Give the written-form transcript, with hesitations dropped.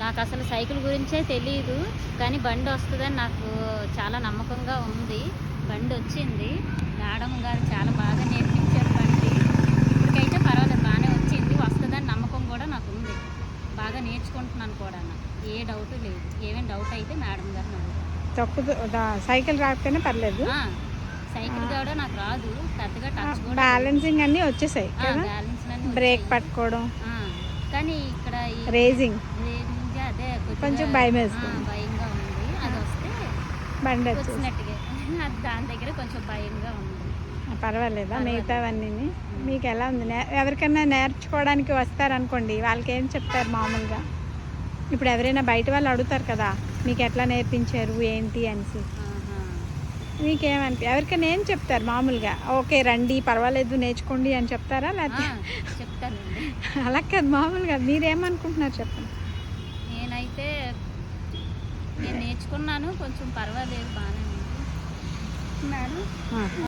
నాకు అసలు సైకిల్ గురించే తెలీదు. కానీ బండి వస్తుందని నాకు చాలా నమ్మకంగా ఉంది. బండి వచ్చింది. మేడం గారు చాలా బాగా నేర్పించారు బండి. ఇప్పటికైతే పర్వాలేదు, బాగానే వచ్చింది. వస్తుందని నమ్మకం కూడా నాకు ఉంది. బాగా నేర్చుకుంటున్నాను కూడా. ఏ డౌట్ లేదు. ఏమేమి డౌట్ అయితే మేడం గారిని అడుగుతాను. సైకిల్ రాకపోయినా పర్లేదు. సైకిల్ కూడా నాకు రాదు పెద్దగా, టచ్ కూడా బ్యాలెన్సింగ్ అన్నీ వచ్చేసాయి కదా, బ్యాలెన్స్ బ్రేక్ పట్టుకోవడం, కానీ ఇక్కడ రేసింగ్ అదే కొంచెం భయం వేస్తుంది. భయంగా ఉంది. అది వస్తే బండి వచ్చినట్టుగా దాని దగ్గర కొంచెం భయంగా ఉంది. పర్వాలేదా మిగతావన్నీ? మీకు ఎలా ఉంది? ఎవరికైనా నేర్చుకోవడానికి వస్తారనుకోండి, వాళ్ళకి ఏం చెప్తారు మామూలుగా? ఇప్పుడు ఎవరైనా బయట వాళ్ళు అడుగుతారు కదా, మీకు ఎట్లా నేర్పించారు ఏంటి అనేసి, మీకేమనిపి ఎవరికైనా ఏం చెప్తారు మామూలుగా? ఓకే రండి, పర్వాలేదు, నేర్చుకోండి అని చెప్తారా? లేకపోతే చెప్తానండి. అలా కాదు, మామూలుగా మీరేమనుకుంటున్నారు చెప్పండి. నేనైతే నేను నేర్చుకున్నాను, కొంచెం పర్వాలేదు, బాగానే ఉంది మేడం.